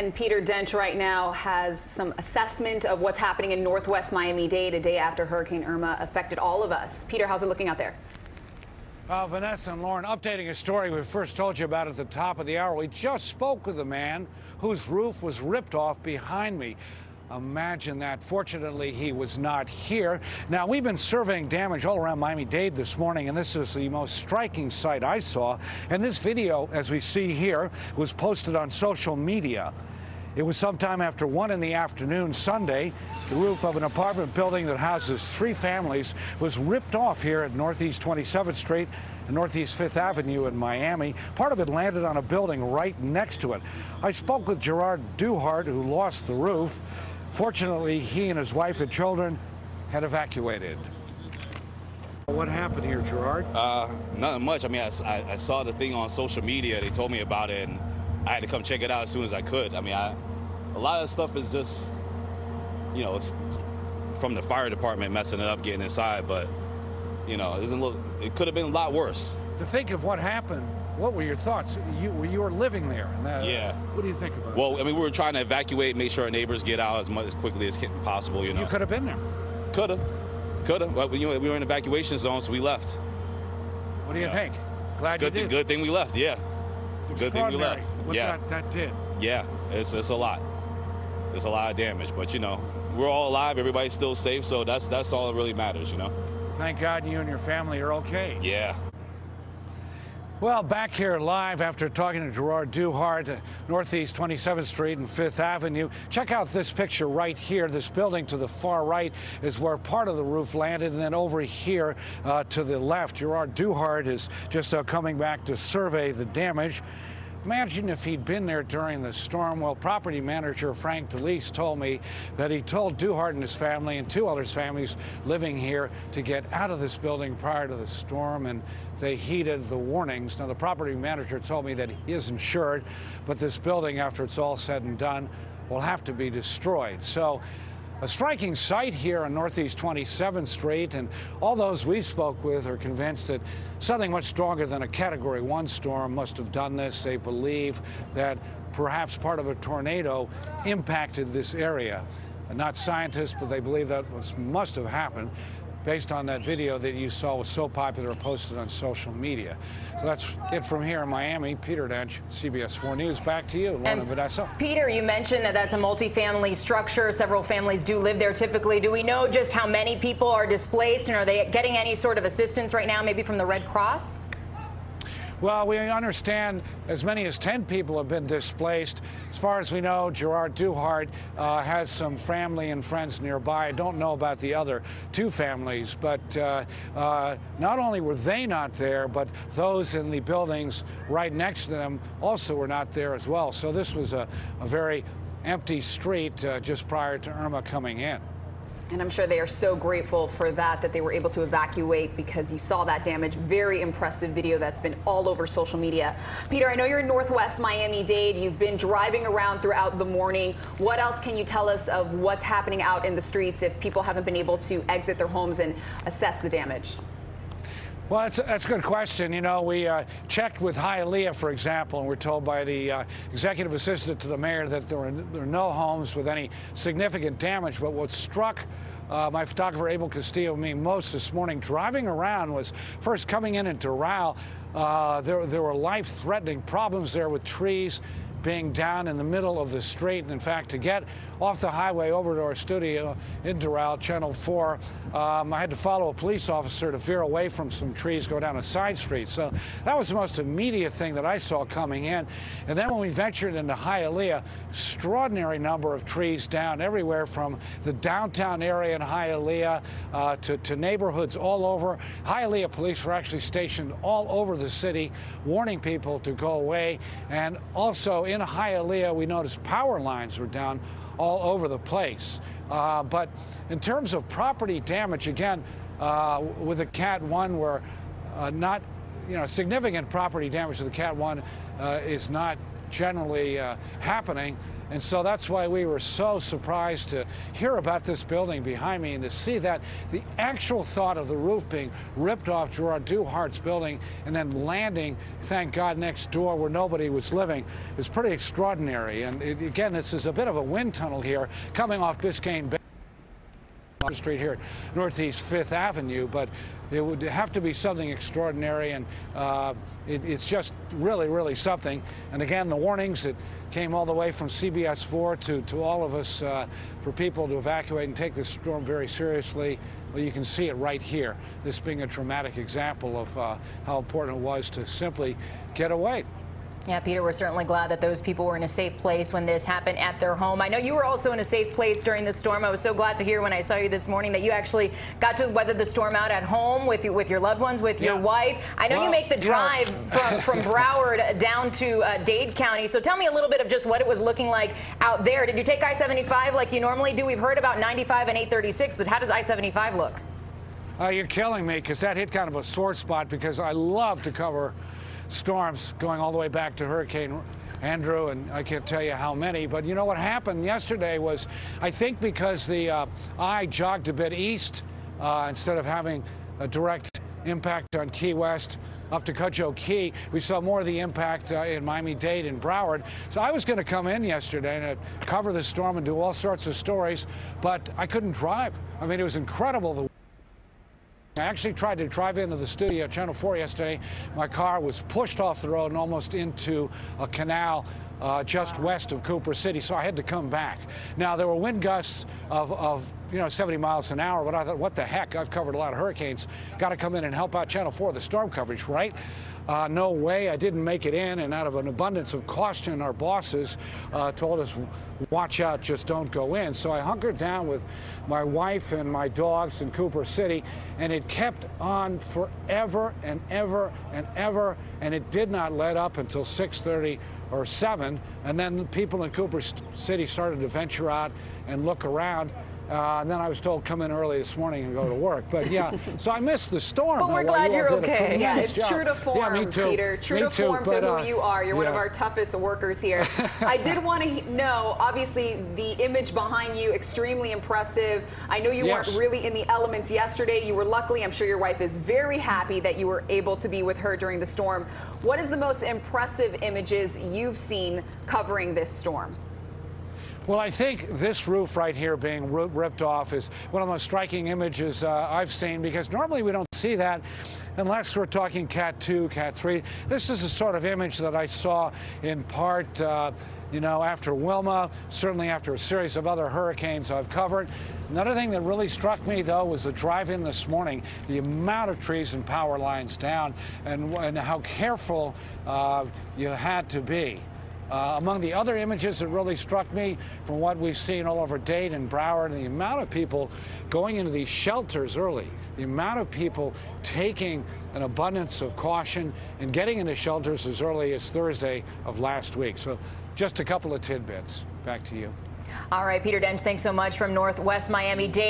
And Peter Dench right now has some assessment of what's happening in northwest Miami-Dade a day after Hurricane Irma affected all of us. Peter, how's it looking out there? Vanessa and Lauren, updating a story we first told you about at the top of the hour. We just spoke with a man whose roof was ripped off behind me. Imagine that. Fortunately, he was not here. Now, we've been surveying damage all around Miami-Dade this morning, and this is the most striking sight I saw. And this video, as we see here, was posted on social media. It was sometime after 1 in the afternoon Sunday. The roof of an apartment building that houses 3 families was ripped off here at Northeast 27th Street and Northeast 5th Avenue in Miami. Part of it landed on a building right next to it. I spoke with Gerard Duhart, who lost the roof. Fortunately, he and his wife and children had evacuated. What happened here, Gerard? Nothing much. I mean, I saw the thing on social media. They told me about it, and I had to come check it out as soon as I could. I mean, a lot of stuff is just, you know, it's from the fire department messing it up, getting inside. But, you know, it could have been a lot worse. To think of what happened, what were your thoughts? You were living there. Yeah. What do you think about it? Well, I mean, we were trying to evacuate, make sure our neighbors get out as quickly as possible, you know. You could have been there. Could have. But, you know, we were in evacuation zone, so we left. What do you think? Glad you did. Good thing we left, yeah. Good thing we left. What that did. Yeah, it's a lot. It's a lot of damage, but, you know, we're all alive. Everybody's still safe, so that's all that really matters, you know. Thank God you and your family are okay. Yeah. Well, back here live after talking to Gerard Duhart at Northeast 27th Street and 5th Avenue. Check out this picture right here. This building to the far right is where part of the roof landed, and then over here to the left, Gerard Duhart is just coming back to survey the damage. Imagine if he'd been there during the storm. Well, property manager Frank DeLeese told me that he told Duhart and his family and 2 others' families living here to get out of this building prior to the storm, and they heeded the warnings. Now, the property manager told me that he is insured, but this building, after it's all said and done, will have to be destroyed. So, a striking sight here on Northeast 27th Street, and all those we spoke with are convinced that something much stronger than a Category 1 storm must have done this. They believe that perhaps part of a tornado impacted this area. Not scientists, but they believe that must have happened based on that video that you saw was so popular posted on social media. So that's it from here in Miami. Peter Dench, CBS 4 News. Back to you, Lauren and Vanessa. Peter, you mentioned that that's a multi-family structure. Several families do live there typically. Do we know just how many people are displaced, and are they getting any sort of assistance right now, maybe from the Red Cross? Well, we understand as many as 10 people have been displaced. As far as we know, Gerard Duhart has some family and friends nearby. I don't know about the other 2 families, but not only were they not there, but those in the buildings right next to them also were not there as well. So this was a very empty street just prior to Irma coming in. And I'm sure they are so grateful for that they were able to evacuate, because you saw that damage. Very impressive video that's been all over social media. Peter, I know you're in northwest Miami-Dade. You've been driving around throughout the morning. What else can you tell us of what's happening out in the streets if people haven't been able to exit their homes and assess the damage? Well, that's a good question. You know, we checked with Hialeah, for example, and we're told by the executive assistant to the mayor that there are no homes with any significant damage. But what struck my photographer, Abel Castillo, me most this morning driving around was first coming in Doral. There were life-threatening problems there with trees being down in the middle of the street. And in fact, to get off the highway over to our studio in Doral, Channel 4, I had to follow a police officer to veer away from some trees, go down a side street. So that was the most immediate thing that I saw coming in. And then when we ventured into Hialeah, extraordinary number of trees down everywhere from the downtown area in Hialeah to neighborhoods all over. Hialeah police were actually stationed all over the city, warning people to go away. And also in Hialeah, we noticed power lines were down all over the place. But in terms of property damage, again, with the Cat 1, where not, significant property damage to the Cat 1 is not generally happening. And so that's why we were so surprised to hear about this building behind me and to see that the actual thought of the roof being ripped off Gerard Duhart's building and then landing, thank God, next door where nobody was living is pretty extraordinary. And again, this is a bit of a wind tunnel here coming off Biscayne Bay Street here at Northeast 5th Avenue, but it would have to be something extraordinary, and it's just really, really something. And again, the warnings that came all the way from CBS 4 to all of us for people to evacuate and take this storm very seriously. Well, you can see it right here, this being a dramatic example of how important it was to simply get away. Yeah, Peter, we're certainly glad that those people were in a safe place when this happened at their home. I know you were also in a safe place during the storm. I was so glad to hear when I saw you this morning that you actually got to weather the storm out at home with your loved ones, with your wife. I know you make the drive from Broward down to Dade County. So tell me a little bit of just what it was looking like out there. Did you take I-75 like you normally do? We've heard about 95 and 836, but how does I-75 look? You're killing me, because that hit kind of a sore spot, because I love to cover storms going all the way back to Hurricane Andrew, and I can't tell you how many. But you know what happened yesterday was, I think because the eye jogged a bit east instead of having a direct impact on Key West up to Cudjoe Key, we saw more of the impact in Miami-Dade and Broward. So I was going to come in yesterday and cover the storm and do all sorts of stories, but I couldn't drive. I mean, it was incredible. I actually tried to drive into the studio at Channel 4 yesterday. My car was pushed off the road and almost into a canal just west of Cooper City, so I had to come back. Now, there were wind gusts of 70 miles an hour, but I thought, what the heck? I've covered a lot of hurricanes. Got to come in and help out Channel 4, the storm coverage, right? No way. I didn't make it in, and out of an abundance of caution, our bosses told us, watch out, just don't go in. So I hunkered down with my wife and my dogs in Cooper City, and it kept on forever and ever and ever, and it did not let up until 6:30 or 7, and then people in Cooper City started to venture out and look around. And then I was told come in early this morning and go to work. But yeah, so I missed the storm. But we're glad you're okay. Yeah, it's true to form, yeah, me too. Peter. True to form to who you are. You're one of our toughest workers here. I did want to know, obviously, the image behind you, extremely impressive. I know you weren't really in the elements yesterday. You were luckily, I'm sure your wife is very happy that you were able to be with her during the storm. What is the most impressive images you've seen covering this storm? Well, I think this roof right here being ripped off is one of the most striking images I've seen, because normally we don't see that unless we're talking Cat 2, Cat 3. This is the sort of image that I saw in part, after Wilma, certainly after a series of other hurricanes I've covered. Another thing that really struck me, though, was the drive-in this morning, the amount of trees and power lines down, and how careful you had to be. Among the other images that really struck me from what we've seen all over Dade and Broward, and the amount of people going into these shelters early, the amount of people taking an abundance of caution and getting into shelters as early as Thursday of last week. So just a couple of tidbits. Back to you. All right, Peter Denge, thanks so much from Northwest Miami-Dade.